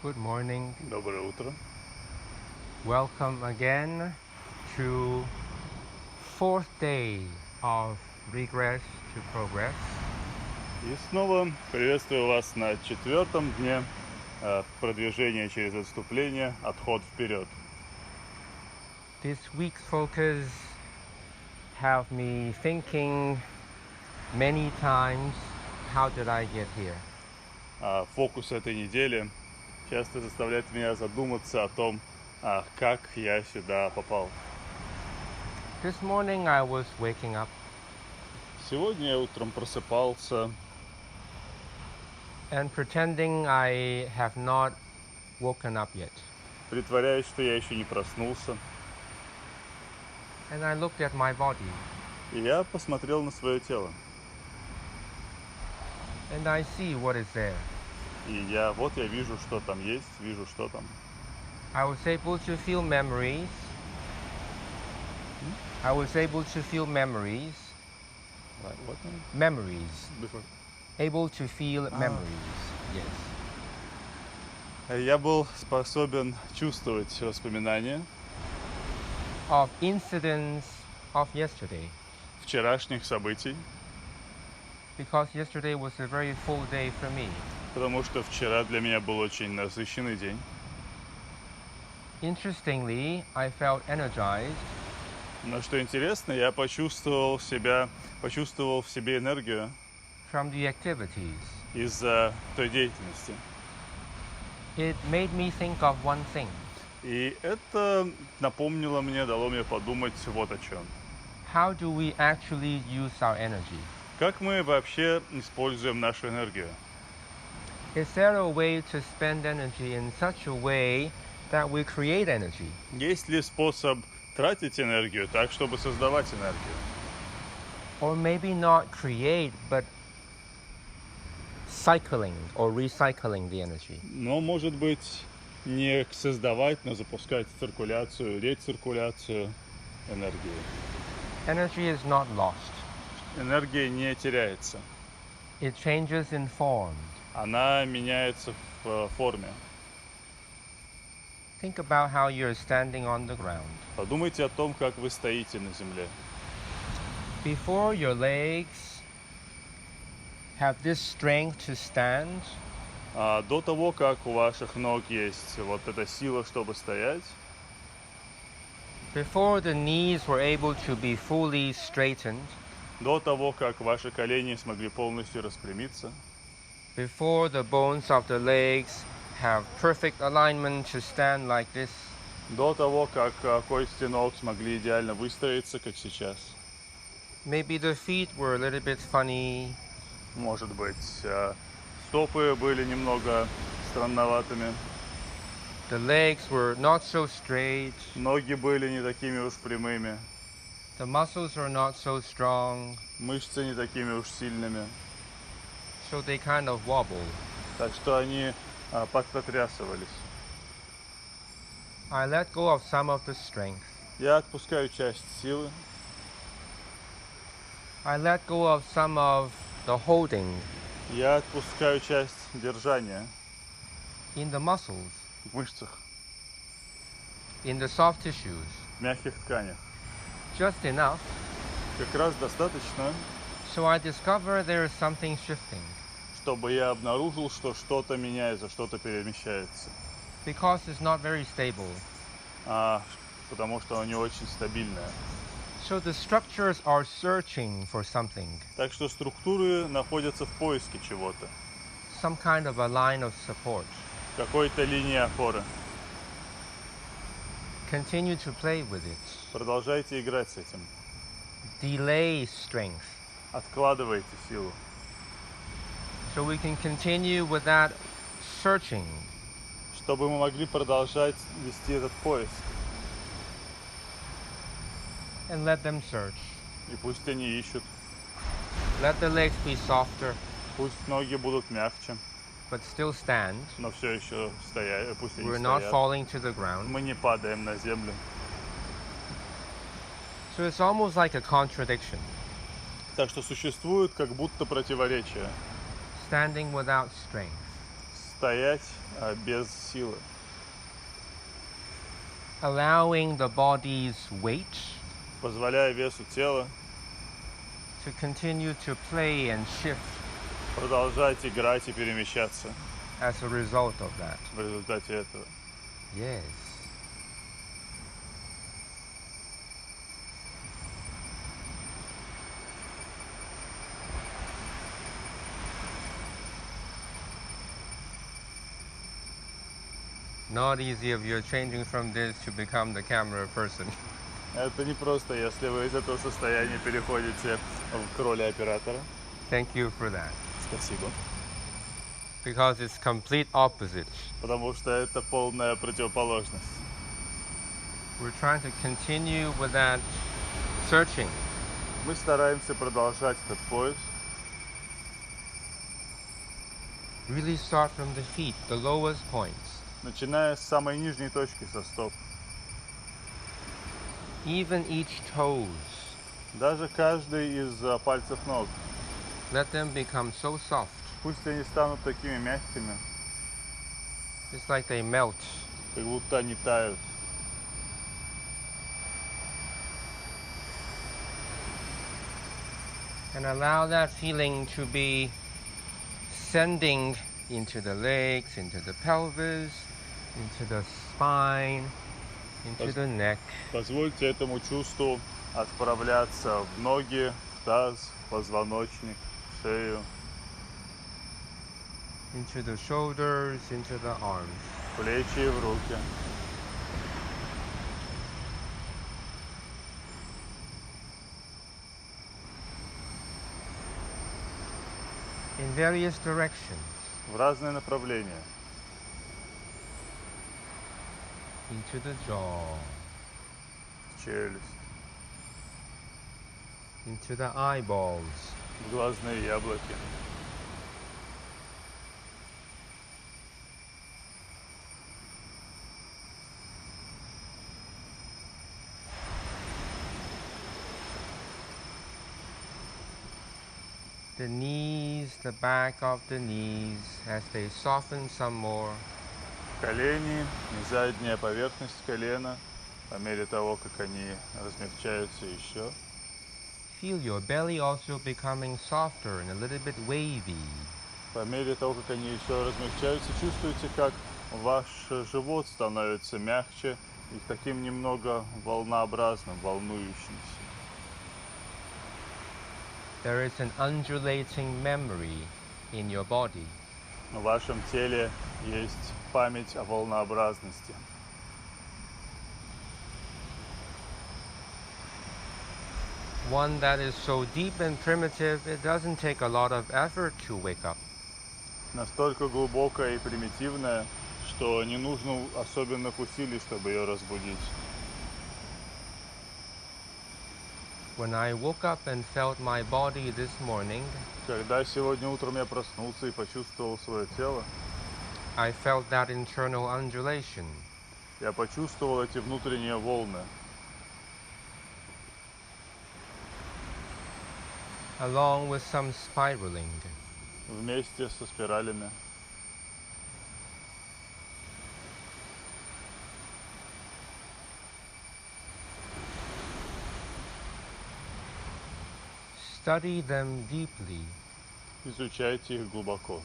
Good morning. Доброе утро. Welcome again to fourth day of Regress to Progress. И снова приветствую вас на четвертом дне продвижения через отступление, отход вперед. This week's focus have me thinking many times, how did I get here? Фокус этой недели часто заставляет меня задуматься о том, как я сюда попал. This morning I was waking up Сегодня я утром просыпался and pretending I have not woken up yet. притворяясь, что я еще не проснулся. And I looked at my body И я посмотрел на свое тело. and I see what is there. И я вижу, что там есть, вижу, что там. I was able to feel memories. I was able to feel memories. Memories. Able to feel memories. Yes. Я был способен чувствовать воспоминания Of incidents of yesterday. вчерашних событий, Because yesterday was a very full day for me. потому что вчера для меня был очень насыщенный день. Interestingly, I felt energized Но что интересно, я почувствовал в себе энергию from the activities. из-за той деятельности. It made me think of one thing. И это напомнило мне, дало мне подумать вот о чем. How do we actually use our energy? Как мы вообще используем нашу энергию? Is there a way to spend energy in such a way that we create energy? Есть ли способ тратить энергию так, чтобы создавать энергию? Or maybe not create, but cycling or recycling the energy. Но, может быть, не создавать, но запускать циркуляцию, рециркуляцию энергии. Energy is not lost. Энергия не теряется. It changes in form. Она меняется в форме. Think about how you're standing on the ground. Подумайте о том, как вы стоите на земле. Before your legs have this strength to stand, До того, как у ваших ног есть вот эта сила, чтобы стоять, before the knees were able to be fully straightened, до того, как ваши колени смогли полностью распрямиться, before the bones of the legs have perfect alignment to stand like this, до того, как кости ног смогли идеально выстроиться, как сейчас. maybe the feet were a little bit funny, Может быть, стопы были немного странноватыми, the legs were not so straight, ноги были не такими уж прямыми, the muscles are not so strong, мышцы не такими уж сильными, so they kind of wobble. так что они подпотрясывались. I let go of some of the strength. Я отпускаю часть силы, I let go of some of the holding я отпускаю часть держания in the muscles, в мышцах, in the soft tissues, в мягких тканях. just enough Как раз достаточно, so I discover there is something shifting, чтобы я обнаружил, что что-то меняется, что-то перемещается. because it's not very stable. Потому что оно не очень стабильное. So the structures are searching for something, Так что структуры находятся в поиске чего-то, some kind of a line of support. какой-то линии опоры. Continue to play with it. Продолжайте играть с этим. Delay strength. Откладывайте силу, So we can continue with that searching. чтобы мы могли продолжать вести этот поиск. And let them search. И пусть они ищут, Let the legs be softer, пусть ноги будут мягче, but still stand. но все еще стоять, пусть они We're not стоят. falling to the ground. Мы не падаем на землю. So it's almost like a contradiction. Так что существует как будто противоречие. Standing without strength. стоять без силы. Allowing the body's weight Позволяя весу тела to continue to play and shift продолжать играть и перемещаться as a result of that. в результате этого. Yes. Not easy if you're changing from this to become the camera person. Это не просто, если вы из этого состояния переходите к роли оператора. Thank you for that. Спасибо. Because it's complete opposite. Потому что это полная противоположность. We're trying to continue with that searching. Мы стараемся продолжать этот поиск. Really start from the feet, the lowest points. Начиная с самой нижней точки, со стоп. Even each toes. Даже каждый из пальцев ног. Let them become so soft. Пусть они станут такими мягкими, It's like they melt. как будто они тают. And allow that feeling to be sending into the legs, into the pelvis, into the spine, into the neck. Позвольте этому чувству отправляться в ноги, в таз, в позвоночник, в шею, Into the shoulders, into the arms. в плечи и в руки. In various directions. В разные направления. Into the jaw. В челюсть, Into the eyeballs. в глазные яблоки. The knees, the back of the knees, as they soften some more. Колени и задняя поверхность колена, по мере того, как они размягчаются еще. Feel your belly also becoming softer and a little bit wavy. По мере того, как они еще размягчаются, чувствуете, как ваш живот становится мягче и таким немного волнообразным, волнующимся. There is an undulating memory in your body. В вашем теле есть память о волнообразности. One that is so deep and primitive, it doesn't take a lot of effort to wake up. Настолько глубокая и примитивная, что не нужно особенных усилий, чтобы ее разбудить. When I woke up and felt my body this morning, Когда сегодня утром я проснулся и почувствовал свое тело, I felt that internal undulation. я почувствовал эти внутренние волны, along with some spiraling. вместе со спиралями. Study them deeply. Изучайте их глубоко.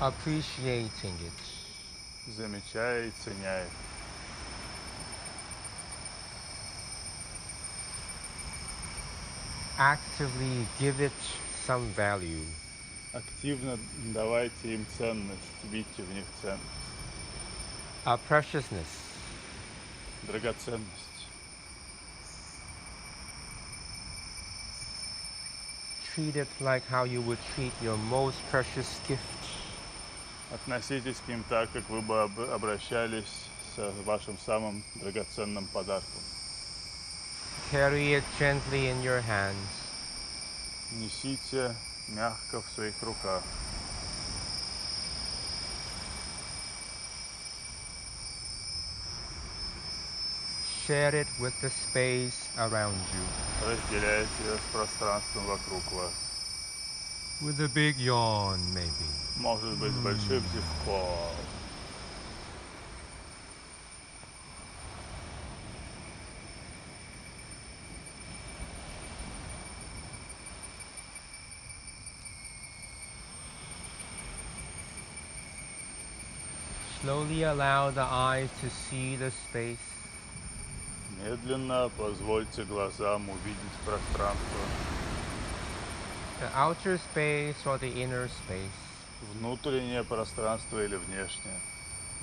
Appreciating it. Замечая и ценя их. Actively give it some value. Активно давайте им ценность, видите в них ценность, A preciousness. драгоценность. Treat it like how you would treat your most precious gift. Относитесь к ним так, как вы бы обращались с вашим самым драгоценным подарком. Carry it gently in your hands. Несите мягко в своих руках. share it with the space around you. Разделяйте ее с пространством вокруг вас. With a big yawn, maybe. Может быть, с большим зевком. Slowly allow the eyes to see the space. Медленно позвольте глазам увидеть пространство. The outer space or the inner space. Внутреннее пространство или внешнее.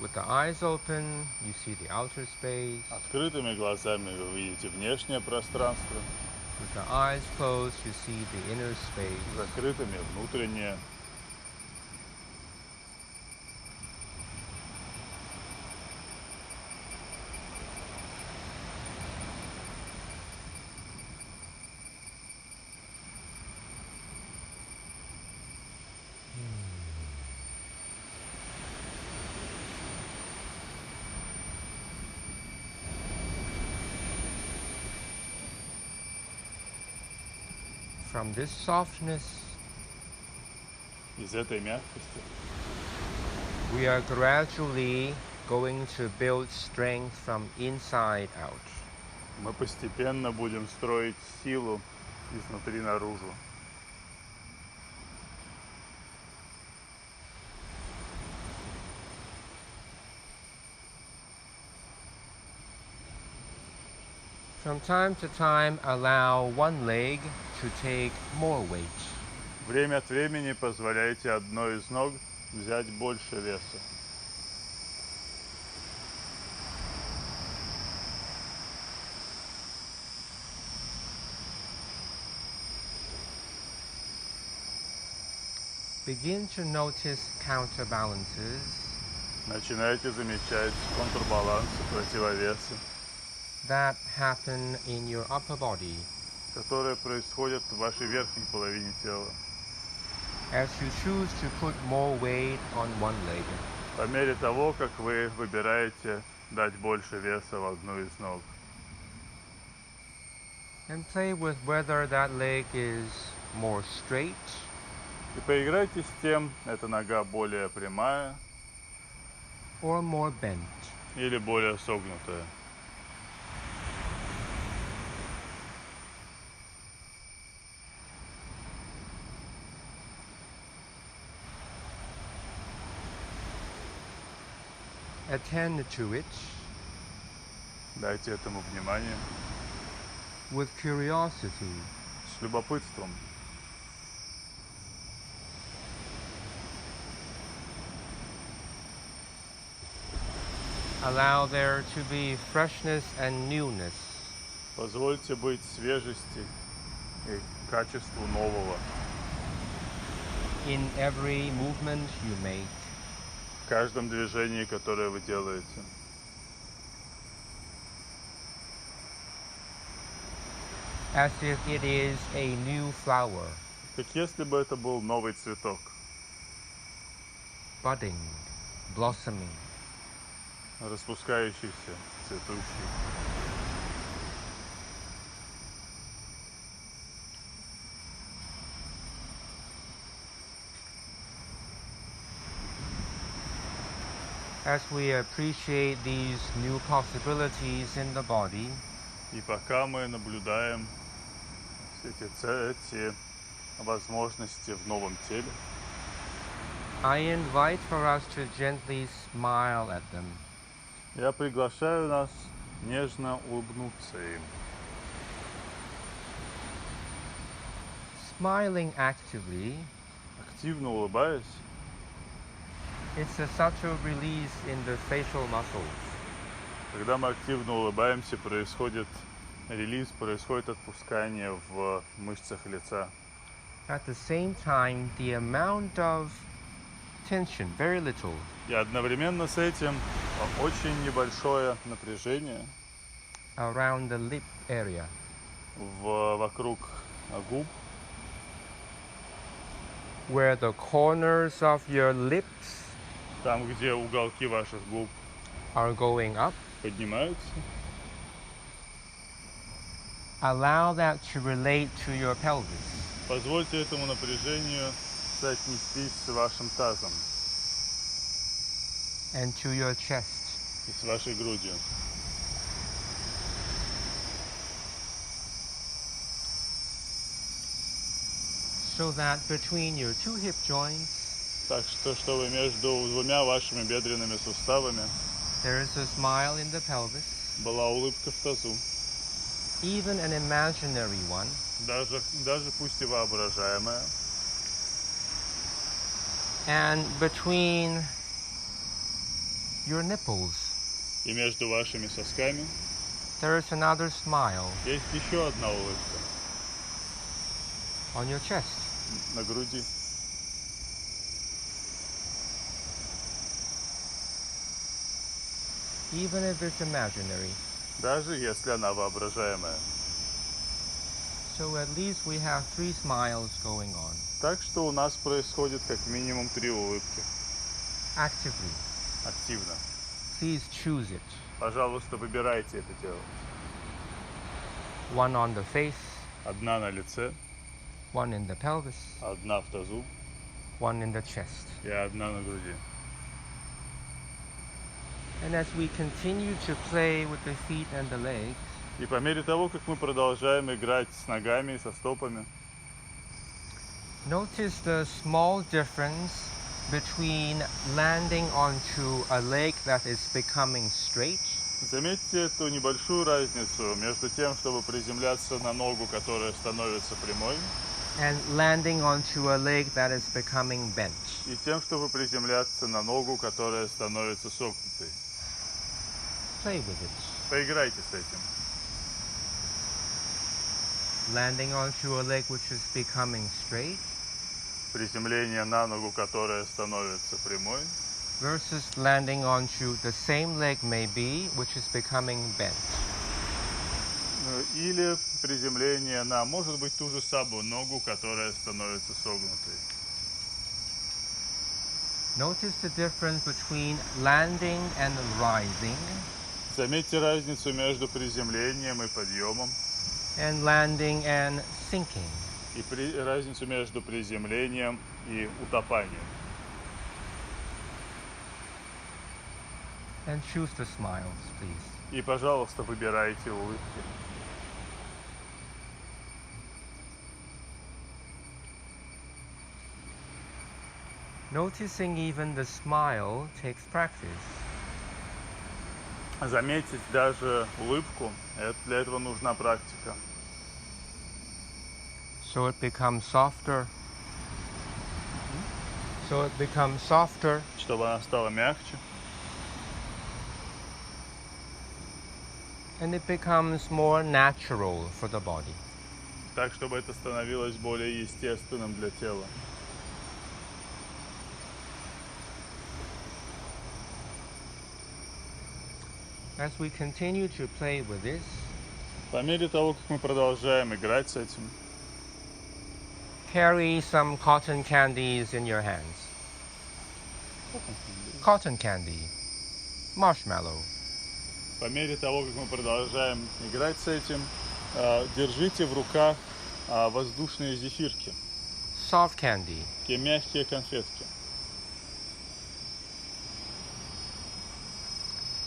With the eyes open, you see the outer space. Открытыми глазами вы видите внешнее пространство. With the eyes closed, you see the inner space. Закрытыми внутреннее. From this softness, Из этой мягкости we are gradually going to build strength from inside out. мы постепенно будем строить силу изнутри наружу. From time to time, allow one leg to take more weight. Время от времени позволяйте одной из ног взять больше веса. Begin to notice counterbalances Начинайте замечать контрбалансы, противовесы, that happen in your upper body которые происходят в вашей верхней половине тела. as you choose to put more weight on one leg. По мере того, как вы выбираете дать больше веса в одну из ног. And play with whether that leg is more straight И поиграйте с тем, эта нога более прямая or more bent. или более согнутая. Attend to it Дайте этому внимание, with curiosity. с любопытством. Allow there to be freshness and newness. Позвольте быть свежести и качеству нового In every movement you make. в каждом движении, которое вы делаете. As if it is a new flower, Как если бы это был новый цветок, budding, blossoming. распускающийся, цветущий. As we appreciate these new possibilities in the body, И пока мы наблюдаем все эти возможности в новом теле, I invite for us to gently smile at them. я приглашаю нас нежно улыбнуться им. Smiling actively, Активно улыбаясь, it's a subtle release in the facial muscles. когда мы активно улыбаемся, происходит релиз, происходит отпускание в мышцах лица. At the same time, the amount of tension, very little, И одновременно с этим очень небольшое напряжение around the lip area. вокруг губ, Where the corners of your lips там, где уголки ваших губ are going up поднимаются, Allow that to relate to your pelvis. Позвольте этому напряжению соотнестись с вашим тазом And to your chest. и с вашей грудью. So that between your two hip joints, Так что, чтобы между двумя вашими бедренными суставами there is a smile in the pelvis, была улыбка в тазу, even an imaginary one, даже пусть и воображаемая. and between your nipples, И между вашими сосками there is another smile есть еще одна улыбка on your chest. на груди. Even if it's imaginary. Даже если она воображаемая. So at least we have 3 smiles going on Так что у нас происходит как минимум 3 улыбки. actively. Активно. Please choose it. Пожалуйста, выбирайте это делать. One on the face, Одна на лице, one in the pelvis, одна в тазу one in the chest. и одна на груди. And as we continue to play with the feet and the legs, И по мере того, как мы продолжаем играть с ногами и со стопами, notice the small difference between landing onto a leg that is becoming straight заметьте эту небольшую разницу между тем, чтобы приземляться на ногу, которая становится прямой, and landing onto a leg that is becoming bent. и тем, чтобы приземляться на ногу, которая становится согнутой. Play with it. Поиграйте с этим. Landing onto a leg which is becoming straight Приземление на ногу, которая становится прямой, versus landing onto the same leg maybe which is becoming bent. или приземление на, может быть, ту же самую ногу, которая становится согнутой. Notice the difference between landing and rising Заметьте разницу между приземлением и подъемом, and landing and sinking. и разницу между приземлением и утопанием. And choose the smiles, please. И, пожалуйста, выбирайте улыбки. Noticing even the smile takes practice. Заметить даже улыбку, для этого нужна практика. So it becomes softer. So it becomes softer Чтобы она стала мягче, and it becomes more natural for the body. так, чтобы это становилось более естественным для тела. As we continue to play with this, По мере того, как мы продолжаем играть с этим, carry some cotton candies in your hands. Cotton candy, marshmallow. по мере того, как мы продолжаем играть с этим, держите в руках воздушные зефирки, Soft candy. такие мягкие конфетки.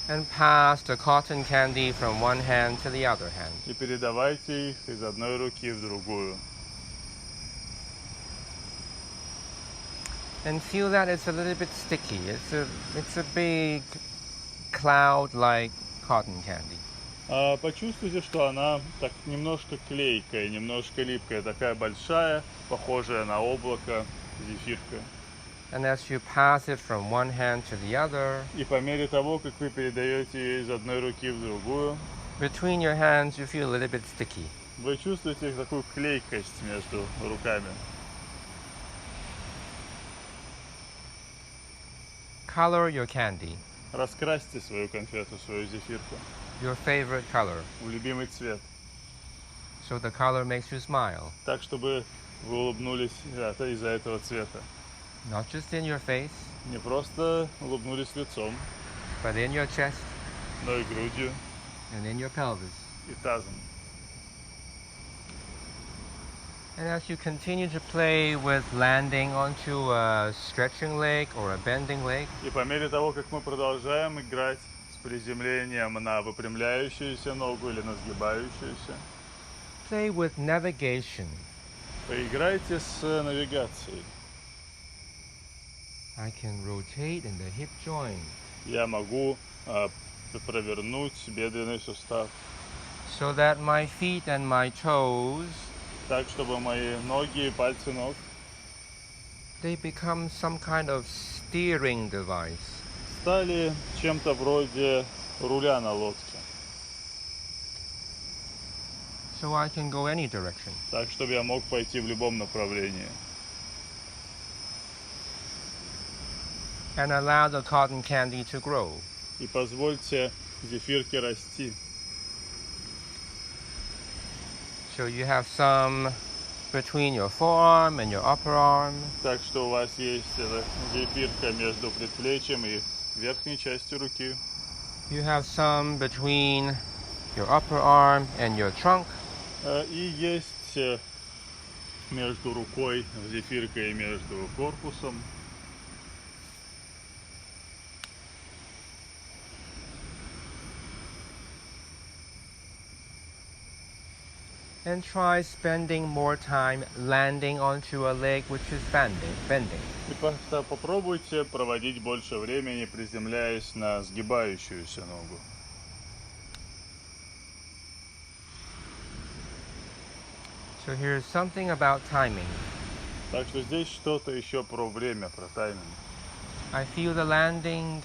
And pass the cotton candy from one hand to the other hand. И передавайте их из одной руки в другую. And feel that it's a little bit sticky. It's a big cloud-like cotton candy. Почувствуйте, что она так немножко клейкая, немножко липкая, такая большая, похожая на облако зефирка. And as you pass it from one hand to the other, И по мере того, как вы передаете ее из одной руки в другую, between your hands you feel a little bit sticky. вы чувствуете такую клейкость между руками. Color your candy, Раскрасьте свою конфету, свою зефирку your favorite color, в любимый цвет, so the color makes you smile. так, чтобы вы улыбнулись из-за этого цвета. Not just in your face, Не просто улыбнулись лицом, but in your chest но и грудью, and in your pelvis. и тазом. And as you continue to play with landing onto a stretching leg or a bending leg, И по мере того, как мы продолжаем играть с приземлением на выпрямляющуюся ногу или на сгибающуюся, play with navigation. поиграйте с навигацией. I can rotate in the hip joint Я могу провернуть бедренный сустав so that my feet and my toes, так, чтобы мои ноги и пальцы ног they become some kind of steering device. стали чем-то вроде руля на лодке. So I can go any direction. Так, чтобы я мог пойти в любом направлении. And allow the cotton candy to grow. И позвольте зефирке расти. So you have some between your forearm and your upper arm. Так что у вас есть эта зефирка между предплечьем и верхней частью руки. You have some between your upper arm and your trunk. И есть между рукой зефиркой и между корпусом. And try spending more time landing onto a leg which is bending. И попробуйте проводить больше времени, приземляясь на сгибающуюся ногу. So here's something about timing. Так что здесь что-то еще про время, про тайминг. I feel the landing,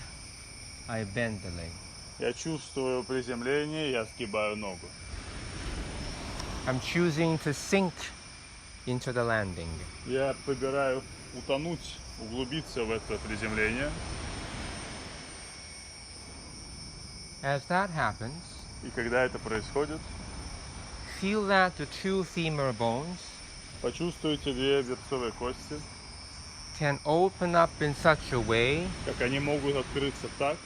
I bend the leg. Я чувствую приземление, я сгибаю ногу. I'm choosing to sink into the landing. Я выбираю утонуть, углубиться в это приземление. As that happens, И когда это происходит, feel that the two femur bones почувствуйте две берцовые кости, can open up in such a way как они могут открыться так,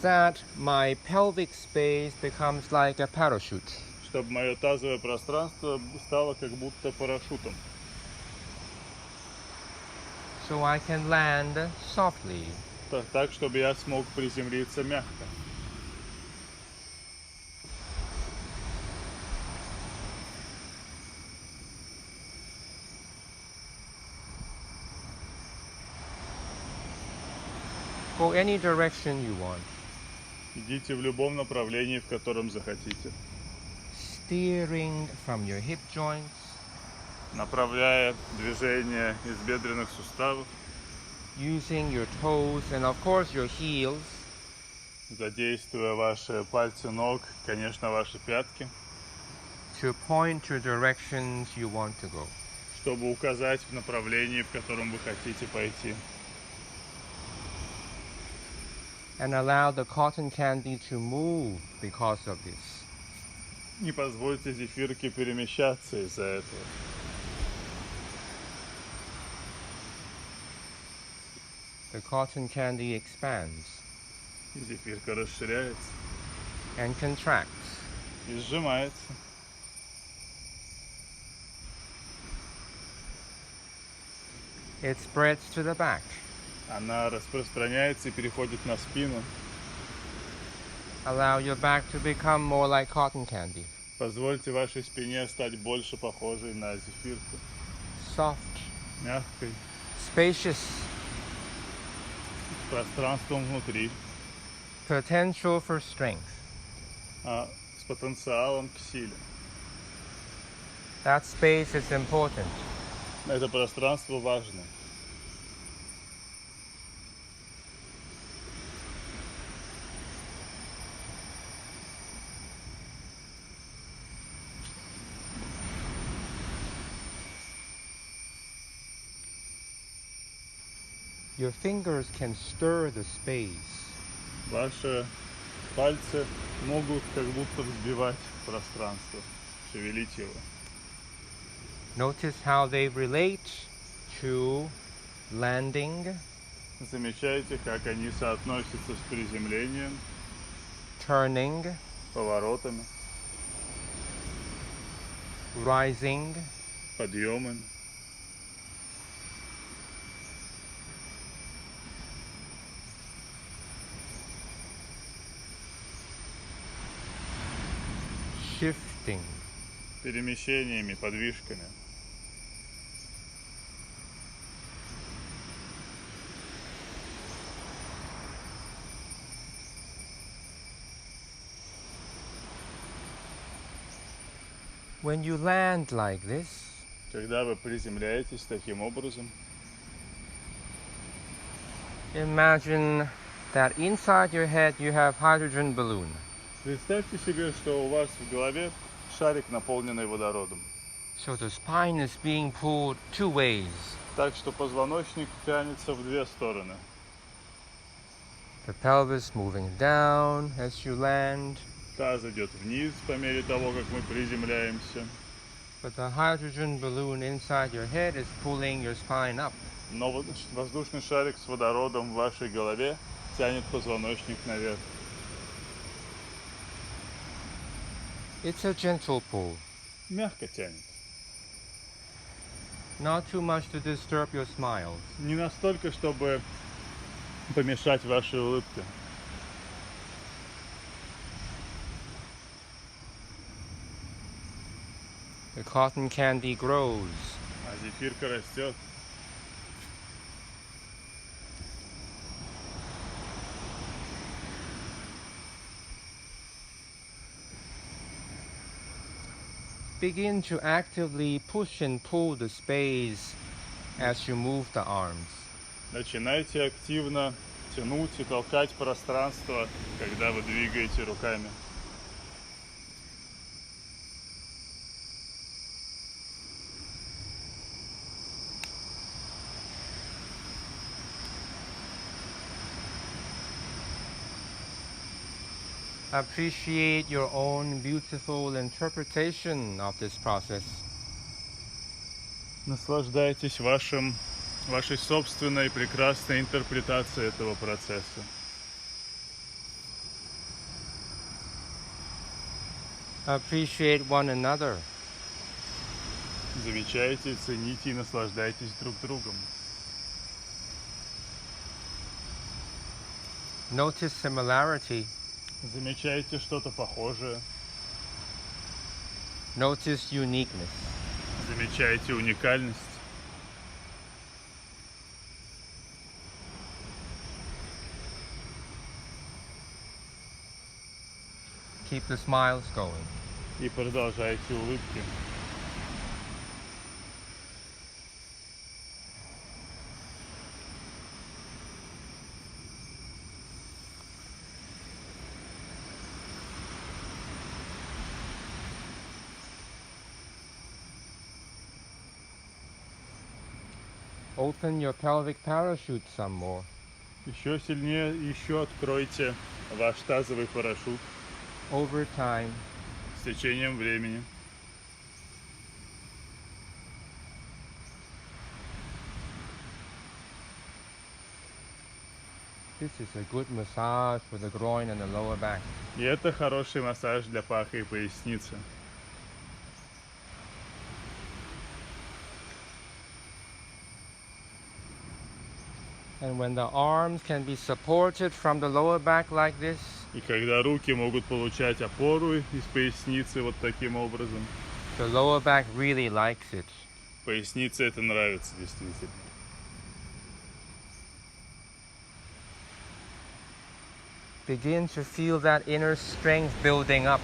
that my pelvic space becomes like a parachute. чтобы мое тазовое пространство стало как будто парашютом. So I can land softly. Так, чтобы я смог приземлиться мягко. Go any direction you want. Идите в любом направлении, в котором захотите. Steering from your hip joints, Направляя движение из бедренных суставов, using your toes and of course your heels задействуя ваши пальцы ног, конечно, ваши пятки, to point to directions you want to go. чтобы указать в направлении, в котором вы хотите пойти. And allow the cotton candy to move because of this. Не позвольте зефирке перемещаться из-за этого. The cotton candy expands И зефирка расширяется and contracts. и сжимается. It spreads to the back. Она распространяется и переходит на спину. Allow your back to become more like cotton candy. Позвольте вашей спине стать больше похожей на зефирку. Soft, Мягкой, spacious, с пространством внутри, potential for strength. с потенциалом к силе. That space is important. Это пространство важно. Your fingers can stir the space. Ваши пальцы могут как будто взбивать пространство, шевелить его. Notice how they relate to landing, Замечайте, как они соотносятся с приземлением, turning, поворотами, rising, подъемы. Shifting. Перемещениями, подвижками. When you land like this, Когда вы приземляетесь таким образом, imagine that inside your head you have hydrogen balloon. представьте себе, что у вас в голове шарик, наполненный водородом. So the spine is being pulled two ways. Так что позвоночник тянется в две стороны. The pelvis moving down as you land, Таз идет вниз по мере того, как мы приземляемся. but the hydrogen balloon inside your head is pulling your spine up. Но воздушный шарик с водородом в вашей голове тянет позвоночник наверх. It's a gentle pull, Мягко тянет. not too much to disturb your smiles. Не настолько, чтобы помешать вашей улыбке. The cotton candy grows. А зефирка растет. Begin to actively push and pull the space as you move the arms. Начинайте активно тянуть и толкать пространство, когда вы двигаете руками. Appreciate your own beautiful interpretation of this process. Наслаждайтесь вашей собственной прекрасной интерпретацией этого процесса. Appreciate one another. Замечайте, цените и наслаждайтесь друг другом. Notice similarity. Замечайте что-то похожее. Notice uniqueness. Замечайте уникальность. Keep the smiles going. И продолжайте улыбки. Open your pelvic parachute some more. Еще сильнее, еще откройте ваш тазовый парашют Over time, с течением времени. this is a good massage for the groin and the lower back. И это хороший массаж для паха и поясницы. And when the arms can be supported from the lower back like this, И когда руки могут получать опору из поясницы вот таким образом, the lower back really likes it. пояснице это нравится действительно. Begin to feel that inner strength building up.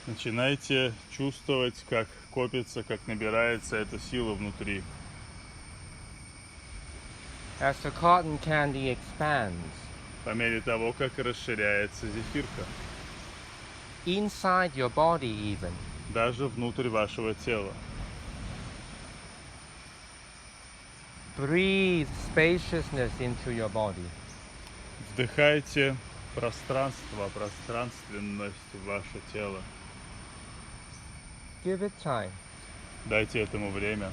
Начинайте чувствовать, как копится, как набирается эта сила внутри. As the cotton candy expands, По мере того, как расширяется зефирка. inside your body even, Даже внутрь вашего тела. breathe spaciousness into your body. Вдыхайте пространство, пространственность в ваше тело. Give it time. Дайте этому время.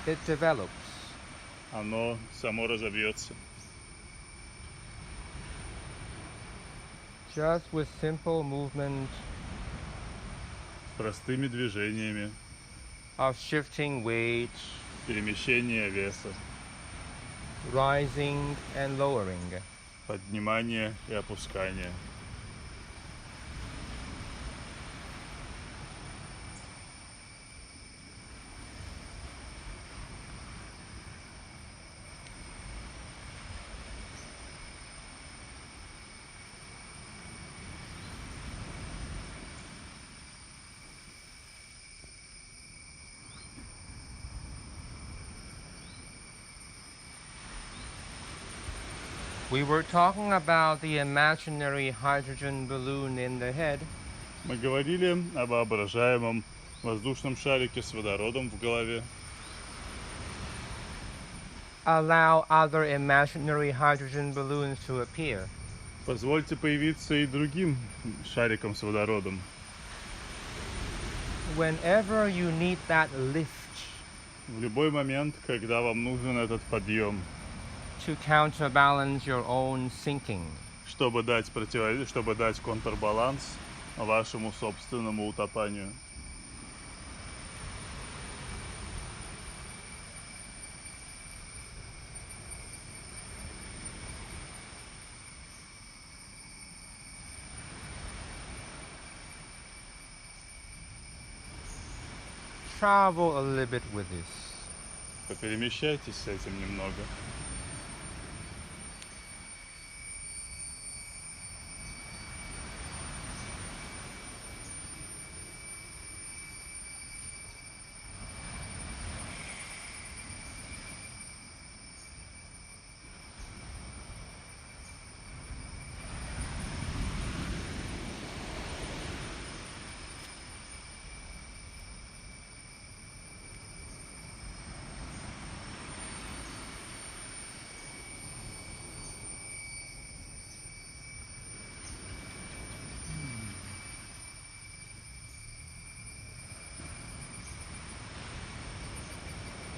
It develops. Оно само разовьется. Just with simple movement, Простыми движениями. of shifting weight, перемещение веса, rising and lowering. поднимание и опускание. We were talking about the imaginary hydrogen balloon in the head. Мы говорили об воображаемом воздушном шарике с водородом в голове. Allow other imaginary hydrogen balloons to appear. Позвольте появиться и другим шарикам с водородом. Whenever you need that lift В любой момент, когда вам нужен этот подъем, to counterbalance your own sinking. чтобы дать контрбаланс вашему собственному утопанию. Travel a little bit with this. Поперемещайтесь с этим немного.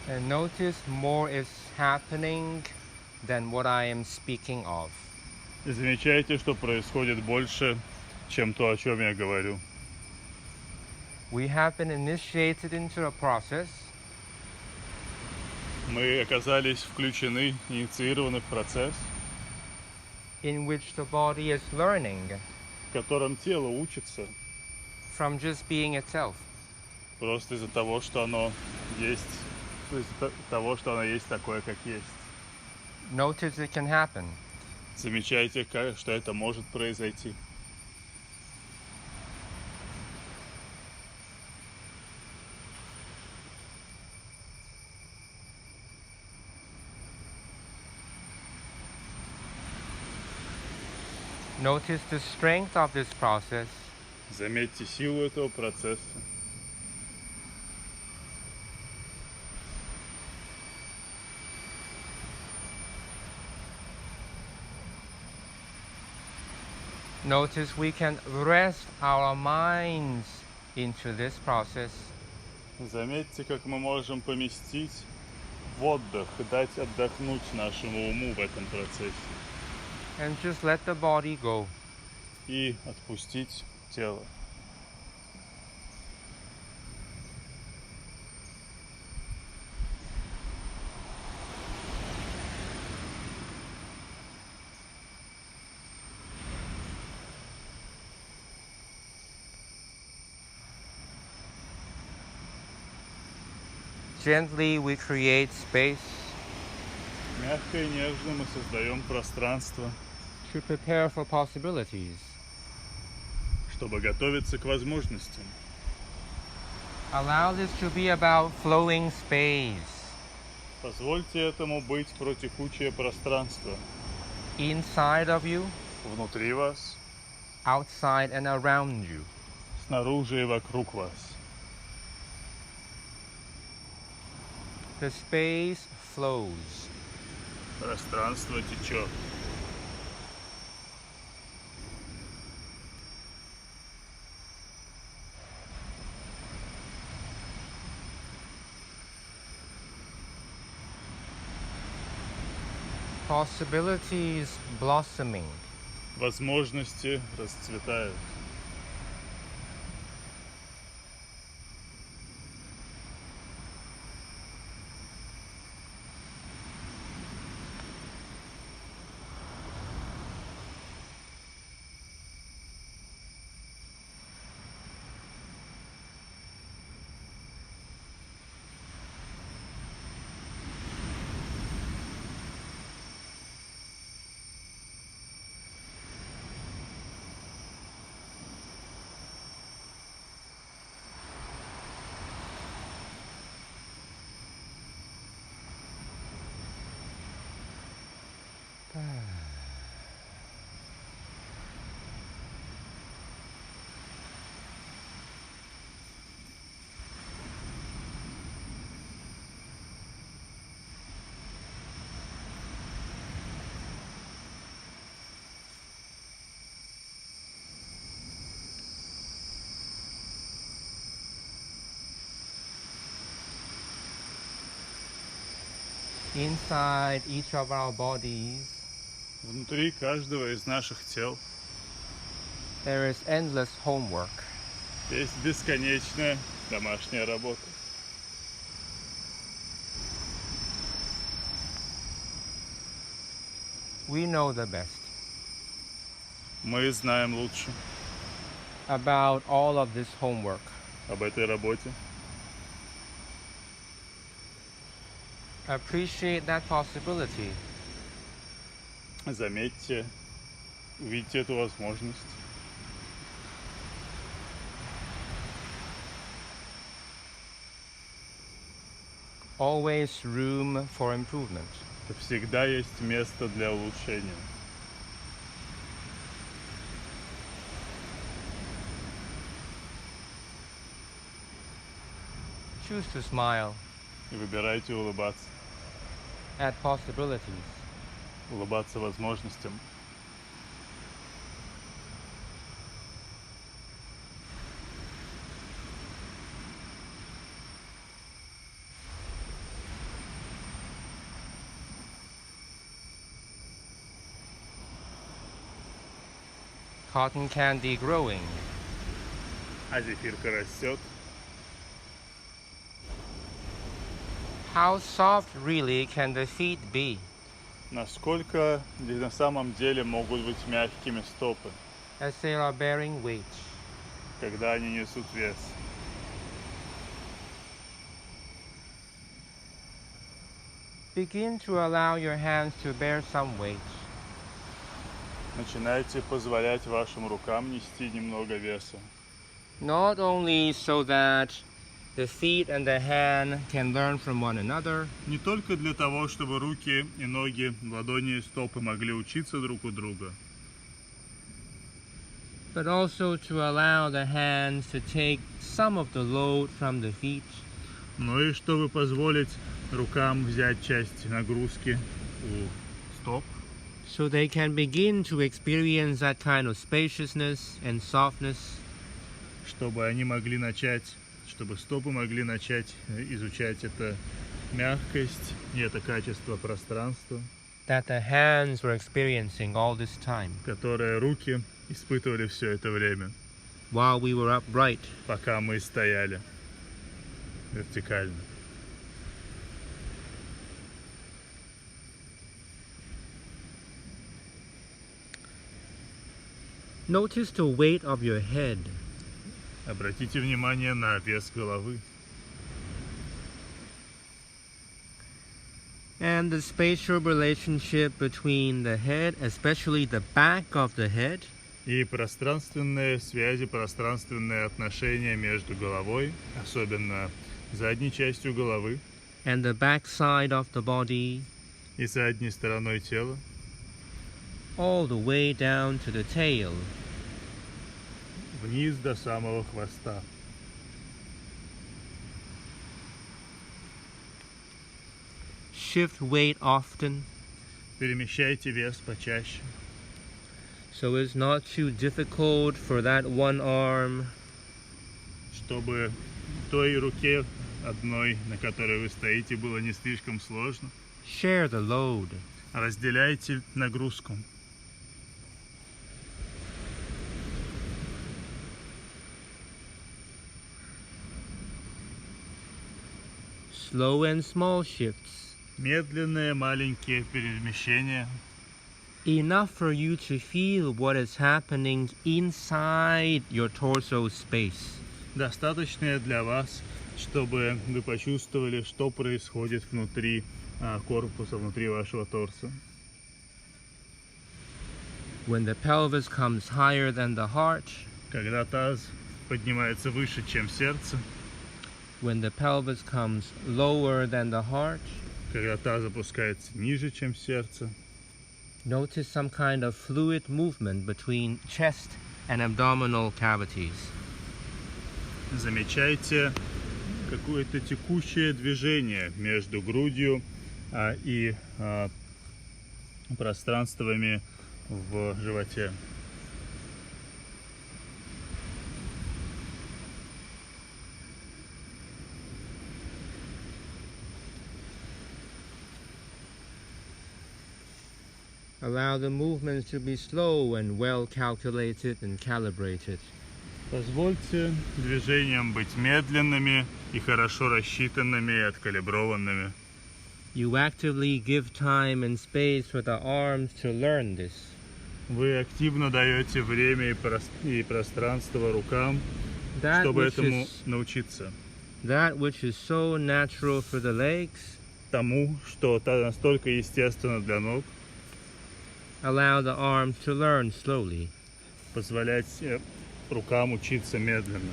And notice more is happening than what I am speaking of. И замечайте, что происходит больше, чем то, о чем я говорю. We have been initiated into a process Мы оказались включены, инициированы в процесс, in which the body is learning в котором тело учится from just being itself. просто из-за того, что оно есть, из-за того, что оно есть такое, как есть. Notice it can happen. Замечайте, что это может произойти. Notice the strength of this process Заметьте силу этого процесса. Notice we can rest our minds into this process Заметьте, как мы можем поместить в отдых, дать отдохнуть нашему уму в этом процессе and just let the body go. и отпустить тело. Gently we create space Мягко и нежно мы создаем пространство, to prepare for possibilities. чтобы готовиться к возможностям. Allow this to be about flowing space Позвольте этому быть про текучее пространство inside of you, внутри вас, outside and around you. снаружи и вокруг вас. The space flows. Пространство течет. Possibilities blossoming. Возможности расцветают. inside each of our bodies, Внутри каждого из наших тел there is endless homework. есть бесконечная домашняя работа. We know the best Мы знаем лучше about all of this homework. об этой работе. Appreciate that possibility. Заметьте, увидите эту возможность. Always room for improvement. Всегда есть место для улучшения. Choose to smile И выбирайте улыбаться. at possibilities. Улыбаться возможностям. Cotton candy growing. А зефирка растет. How soft really can the feet be? Насколько на самом деле могут быть мягкими стопы, As they are bearing weight. когда они несут вес. Begin to allow your hands to bear some weight. Начинайте позволять вашим рукам нести немного веса. Not only so that the feet and the hand can learn from one another, Не только для того, чтобы руки и ноги, ладони и стопы могли учиться друг у друга, but also to allow the hands to take some of the load from the feet, но и чтобы позволить рукам взять часть нагрузки у стоп, so they can begin to experience that kind of spaciousness and softness чтобы они могли начать, чтобы стопы могли начать изучать это мягкость и это качество пространства, that the hands were experiencing all this time которое руки испытывали все это время, while we were upright. пока мы стояли вертикально. Notice the weight of your head. Обратите внимание на вес головы And the spatial relationship between the head, especially the back of the head, и пространственные связи, пространственные отношения между головой, особенно задней частью головы and the back side of the body, и задней стороной тела, all the way down to the tail. вниз до самого хвоста. Shift weight often Перемещайте вес почаще, so it's not too difficult for that one arm чтобы той руке одной, на которой вы стоите, было не слишком сложно. share the load. Разделяйте нагрузку. Slow and small shifts, Медленные маленькие перемещения, enough for you to feel what is happening inside your torso space. достаточные для вас, чтобы вы почувствовали, что происходит внутри корпуса, внутри вашего торса. When the pelvis comes higher than the heart, Когда таз поднимается выше, чем сердце, when the pelvis comes lower than the heart, когда таз опускается ниже, чем сердце, notice some kind of fluid movement between chest and abdominal cavities. замечайте какое-то текущее движение между грудью и пространствами в животе. Allow the movements to be slow and well calculated and calibrated. Позвольте движениям быть медленными и хорошо рассчитанными и откалиброванными. You actively give time and space for the arms to learn this. Вы активно даете время и пространство рукам, That чтобы which этому is научиться. that which is so natural for the legs, Тому, что настолько естественно для ног, allow the arms to learn slowly. позволять рукам учиться медленно.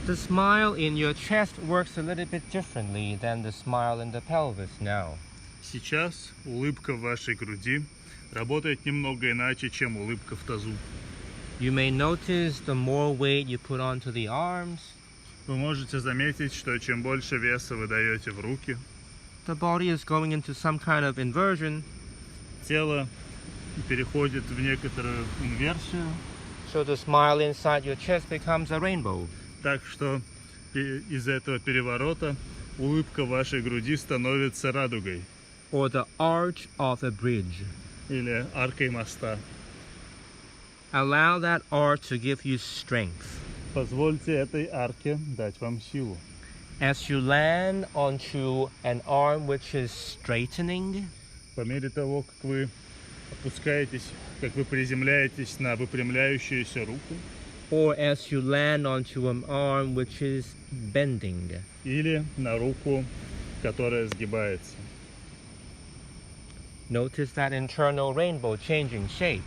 The smile in your chest works a little bit differently than the smile in the pelvis now. Сейчас улыбка в вашей груди работает немного иначе, чем улыбка в тазу. You may notice the more weight you put onto the arms, Вы можете заметить, что чем больше веса вы даете в руки, the body is going into some kind of inversion, тело переходит в некоторую инверсию, so the smile inside your chest becomes a rainbow. так что из этого переворота улыбка в вашей груди становится радугой Or the arch of a bridge. или аркой моста. Allow that arch to give you strength. Позвольте этой арке дать вам силу. As you land onto an arm which is straightening, По мере того, как вы опускаетесь, как вы приземляетесь на выпрямляющуюся руку, or as you land onto an arm which is bending, или на руку, которая сгибается. notice that internal rainbow changing shape.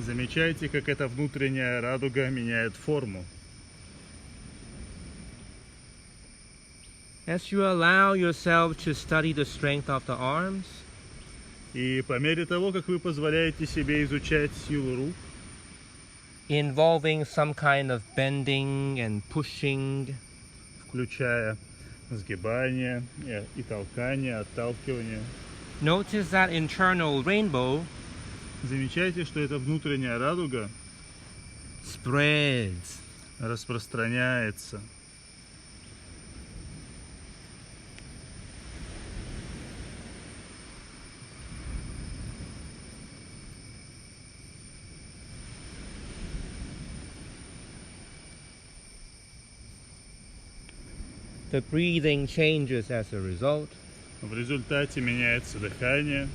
Замечайте, как эта внутренняя радуга меняет форму. As you allow yourself to study the strength of the arms, И по мере того, как вы позволяете себе изучать силу рук, involving some kind of bending and pushing, включая сгибание и толкание, отталкивание, notice that internal rainbow замечайте, что эта внутренняя радуга spreads. распространяется. The breathing changes as a result. В результате меняется дыхание.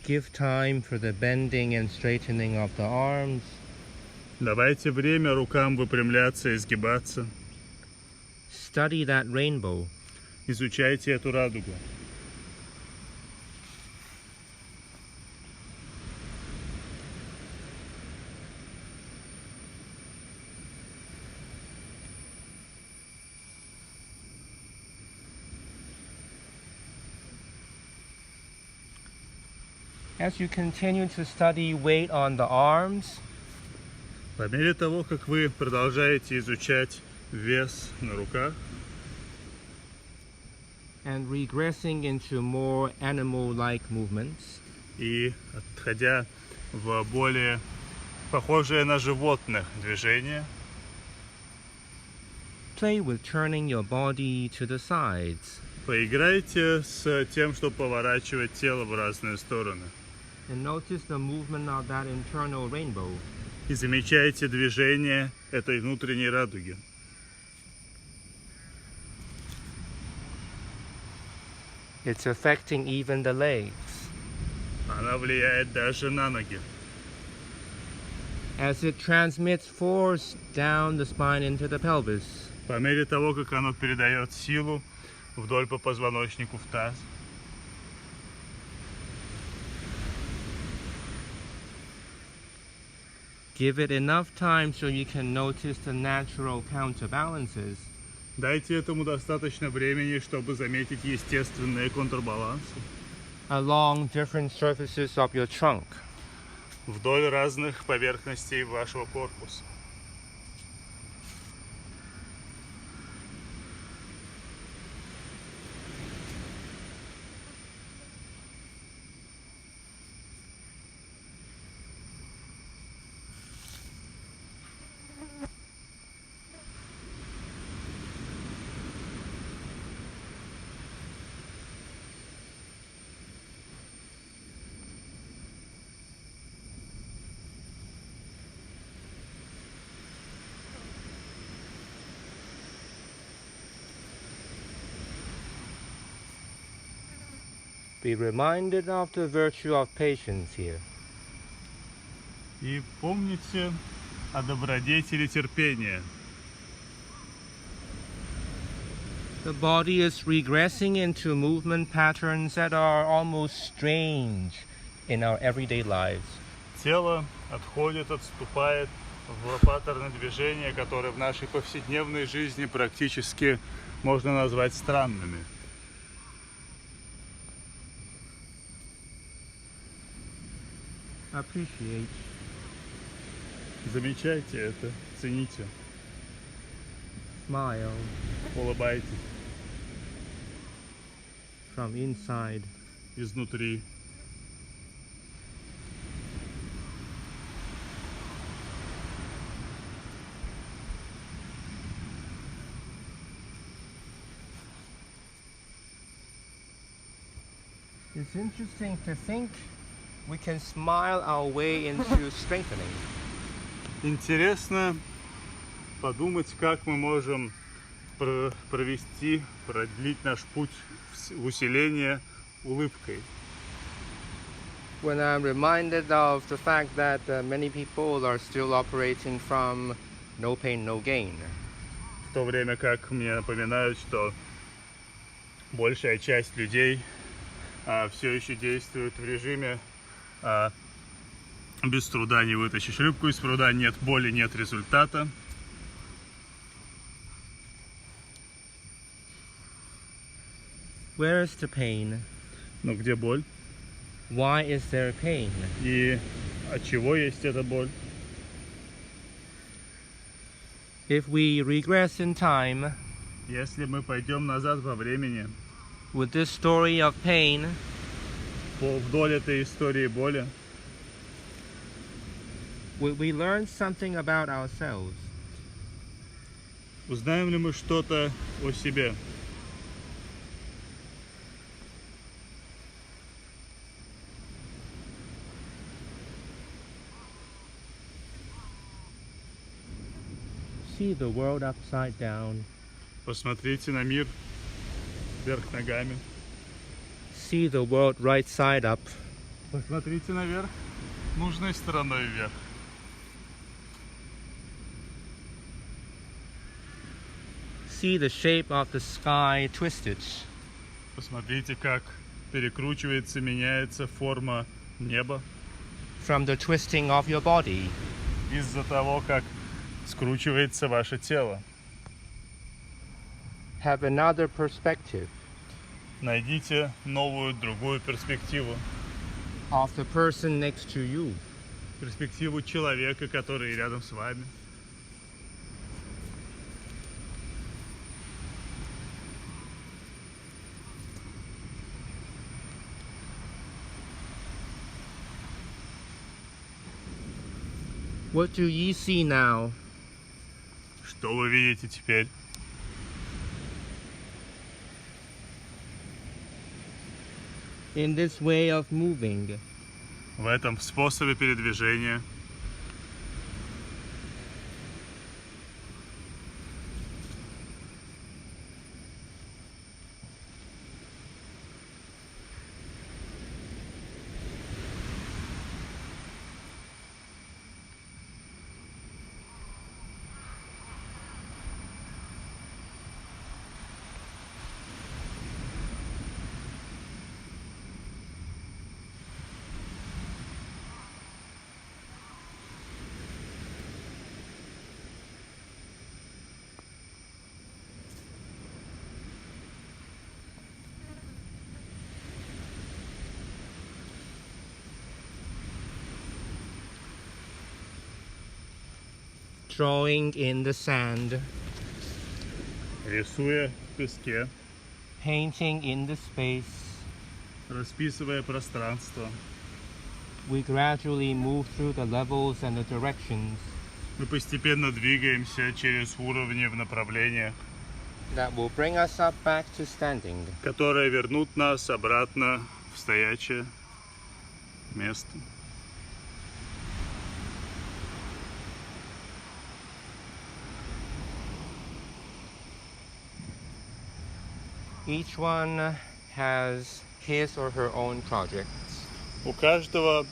Give time for the bending and straightening of the arms. Давайте время рукам выпрямляться и сгибаться. Study that rainbow. Изучайте эту радугу. As you continue to study weight on the arms, По мере того, как вы продолжаете изучать вес на руках and regressing into more animal-like movements, и отходя в более похожие на животных движения, play with turning your body to the sides поиграйте с тем, чтобы поворачивать тело в разные стороны. and notice the movement of that internal rainbow. И замечайте движение этой внутренней радуги. It's affecting even the legs. Она влияет даже на ноги. As it transmits force down the spine into the pelvis, По мере того, как оно передает силу вдоль по позвоночнику в таз, give it enough time so you can notice the natural counterbalances. дайте этому достаточно времени, чтобы заметить естественные контрбалансы Along different surfaces of your trunk. вдоль разных поверхностей вашего корпуса. Be reminded of the virtue of patience here. И помните о добродетели терпения. The body is regressing into movement patterns that are almost strange in our everyday lives. Тело отступает в паттерны движения, которые в нашей повседневной жизни практически можно назвать странными. Appreciate. Замечайте это, цените, Smile улыбайтесь from inside. изнутри. It's interesting to think we can smile our way into strengthening. Интересно подумать, как мы можем продлить наш путь в усиление улыбкой. When I'm reminded of the fact that many people are still operating from no pain, no gain. В то время как мне напоминают, что большая часть людей все еще действует в режиме без труда не вытащишь рыбку из пруда, нет боли, нет результата. Where is the pain? Но где боль? Why is there pain? И от чего есть эта боль? If we regress in time, Если мы пойдем назад во времени, with this story of pain, вдоль этой истории боли, we learn something about ourselves. узнаем ли мы что-то о себе? See the world upside down. Посмотрите на мир вверх ногами. See the world right side up. Посмотрите наверх, нужной стороной вверх. See the shape of the sky twisted. Посмотрите, как перекручивается, меняется форма неба From the twisting of your body. из-за того, как скручивается ваше тело. Have another perspective Найдите новую, другую перспективу. of the person next to you. Перспективу человека, который рядом с вами. What do ye see now? Что вы видите теперь? In this way of moving, В этом способе передвижения drawing in the sand, рисуя в песке, painting in the space, расписывая пространство, we gradually move through the levels and the directions мы постепенно двигаемся через уровни в направлениях, that will bring us up back to standing. которые вернут нас обратно в стоячее место. Each one has his or her own projects. У каждого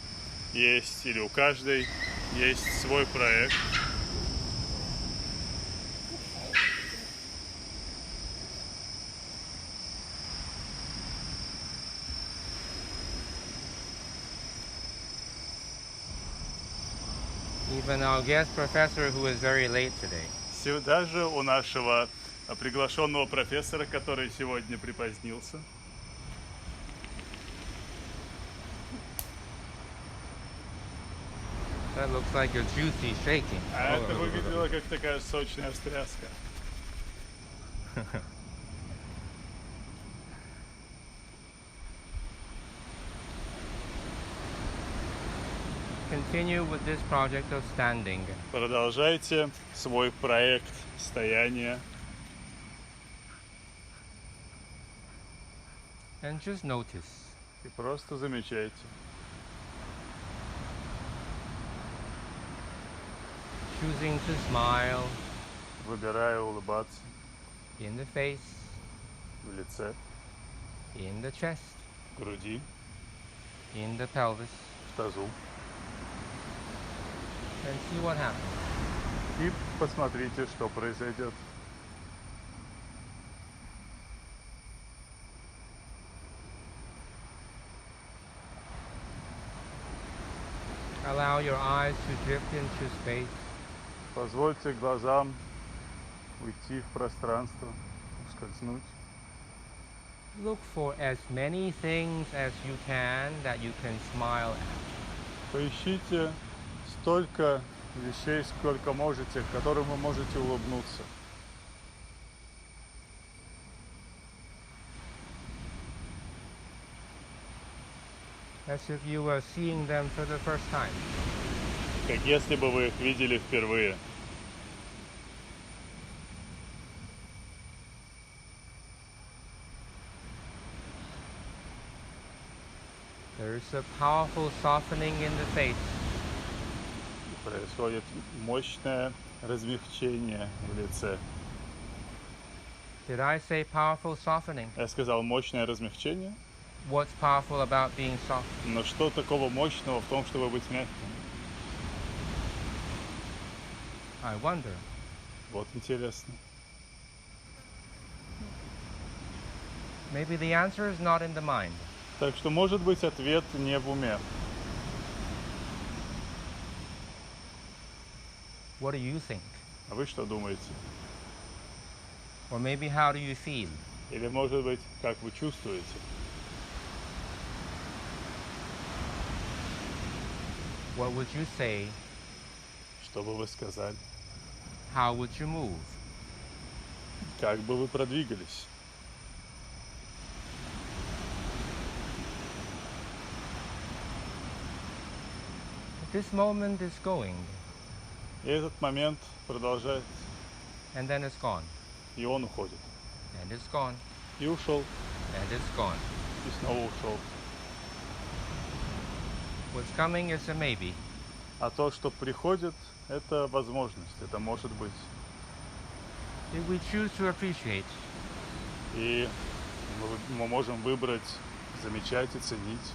есть, или у каждой есть свой проект. Even our guest professor, who is very late today. Даже у нашего приглашенного профессора, который сегодня припозднился. That looks like a juicy shaking. А это выглядело как такая сочная встряска. Continue with this project of standing. Продолжайте свой проект стояния. And just notice. И просто замечайте. Choosing to smile Выбирая улыбаться in the face, в лице, in the chest, в груди, in the pelvis, в тазу. and see what happens. И посмотрите, что произойдет. Allow your eyes to drift into space. Позвольте глазам уйти в пространство, ускользнуть. Look for as many things as you can that you can smile at. Поищите столько вещей, сколько можете, которым вы можете улыбнуться. As if you were seeing them for the first time. Как если бы вы их видели впервые. There is a powerful softening in the face. Происходит мощное размягчение в лице. Did I say powerful softening? Я сказал мощное размягчение, What's powerful about being soft? но что такого мощного в том, чтобы быть мягким? I wonder. Вот интересно. Maybe the answer is not in the mind. Так что, может быть, ответ не в уме. What do you think? А вы что думаете? Or maybe how do you feel? Или, может быть, как вы чувствуете? What would you say? Что бы вы сказали? How would you move? Как бы вы продвигались? This moment is going, И этот момент продолжается, and then it's gone, и он уходит. and it's gone, И ушел, and it's gone. и снова ушел. What's coming is a maybe. А то, что приходит, это возможность, это может быть. If we choose to appreciate, И мы можем выбрать, замечать и ценить.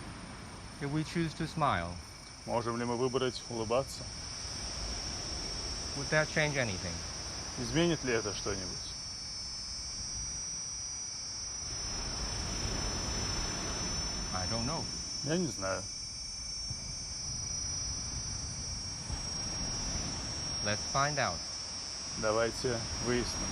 if we choose to smile, Можем ли мы выбрать улыбаться? would that change anything? Изменит ли это что-нибудь? I don't know. Я не знаю. Let's find out. Давайте выясним.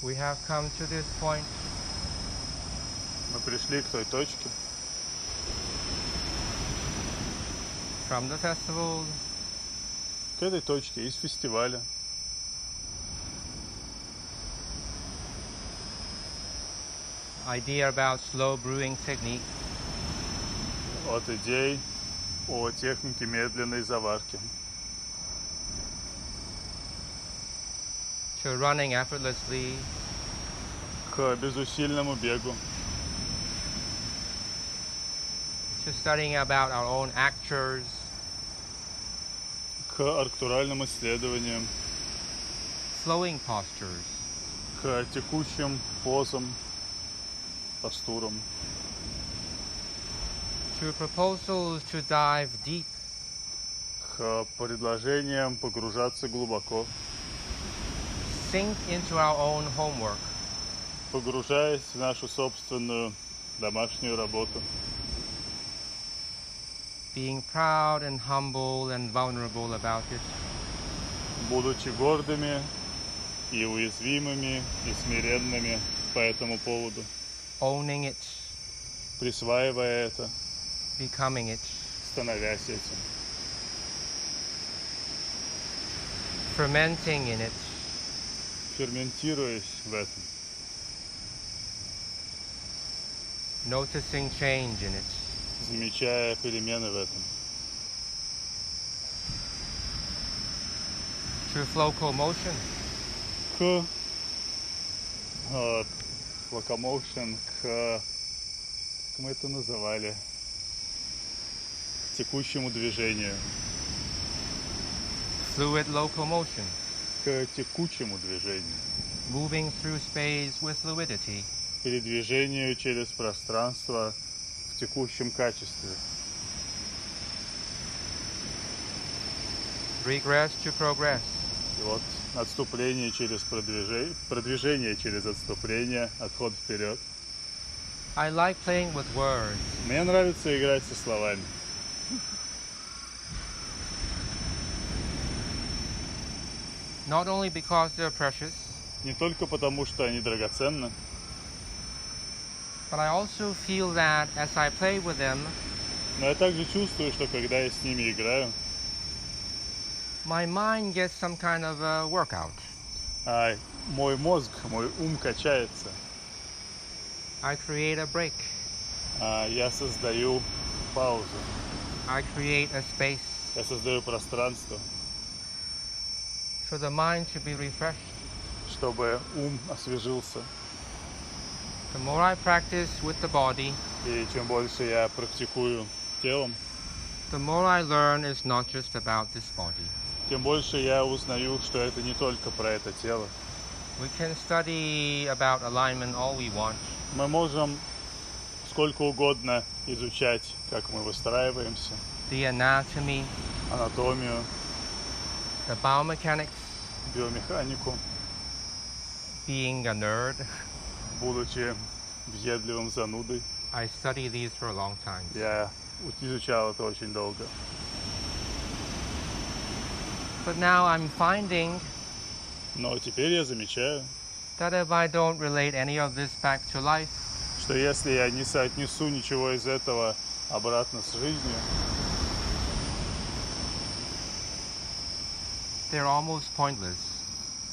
We have come to this point Мы пришли к той точке, from the festival к этой точке из фестиваля, idea about slow brewing technique, от идей о технике медленной заварки, to running effortlessly, к безусильному бегу, to studying about our own actors, к арктуральным исследованиям, flowing postures, к текущим позам, постурам, to proposals to dive deep, к предложениям погружаться глубоко, sink into our own homework, погружаясь в нашу собственную домашнюю работу, being proud and humble and vulnerable about it, будучи гордыми и уязвимыми и смиренными по этому поводу, owning it, присваивая это, becoming it, становясь этим, fermenting in it, ферментируясь в этом, noticing change in it, замечая перемены в этом, to flow motion, к locomotion, как мы это называли, к текущему движению, fluid locomotion, к текучему движению, moving through space with fluidity, передвижению через пространство в текущем качестве, regress to progress, и вот отступление через продвижение через отступление, отход вперед. I like playing with words. Мне нравится играть со словами. Not only because they're precious, Не только потому, что они драгоценны, but I also feel that as I play with them, но я также чувствую, что когда я с ними играю, my mind gets some kind of a workout. мой мозг, мой ум качается. I create a break. Я создаю паузу. I create a space Я создаю пространство, for the mind to be refreshed. чтобы ум освежился. The more I practice with the body, И чем больше я практикую телом, the more I learn it's not just about this body. тем больше я узнаю, что это не только про это тело. We can study about alignment all we want, Мы можем сколько угодно изучать, как мы выстраиваемся, the anatomy, анатомию, the biomechanics, биомеханику, being a nerd. будучи въедливым занудой. I study these for a long time. Я изучал это очень долго. But now I'm finding Но теперь я замечаю, that if I don't relate any of this back to life, что если я не соотнесу ничего из этого обратно с жизнью, they're almost pointless.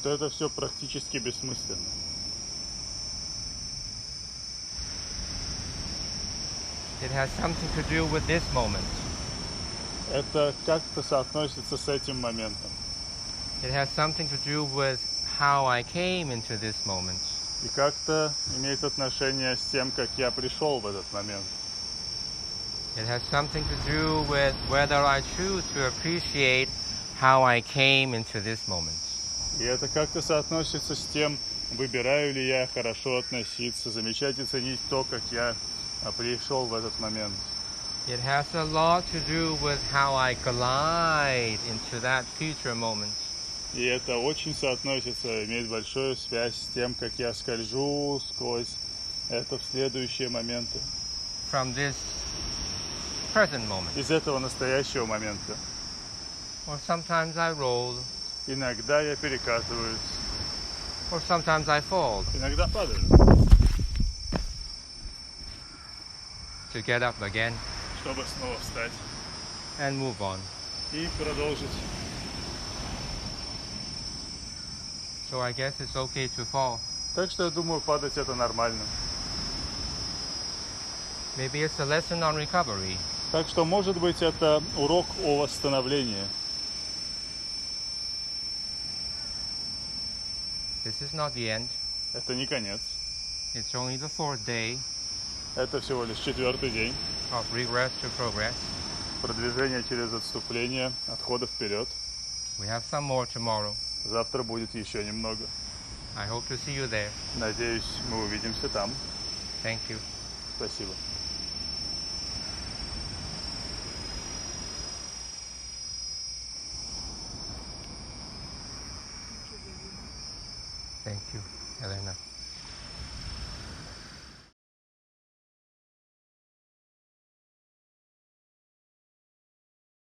то это все практически бессмысленно. It has something to do with this moment. Это как-то соотносится с этим моментом. It has something to do with how I came into this moment. И как-то имеет отношение с тем, как я пришел в этот момент. It has something to do with whether I choose to appreciate how I came into this moment. И это как-то соотносится с тем, выбираю ли я хорошо относиться, замечать и ценить то, как я пришел в этот момент. It has a lot to do with how I glide into that future moment. И это очень соотносится, имеет большую связь с тем, как я скольжу сквозь это в следующие моменты. From this present moment. Из этого настоящего момента. Or sometimes I roll, Иногда я перекатываюсь, or sometimes I fall иногда падаю, to get up again чтобы снова встать and move on. и продолжить. So I guess it's okay to fall. Так что я думаю, падать это нормально. Maybe it's a lesson on recovery. Так что, может быть, это урок о восстановлении. This is not the end. Это не конец. It's only the 4th day Это всего лишь 4-й день. of regress to progress. Продвижение через отступление, отхода вперед. We have some more tomorrow. Завтра будет еще немного. I hope to see you there. Надеюсь, мы увидимся там. Thank you. Спасибо. Thank you, Elena.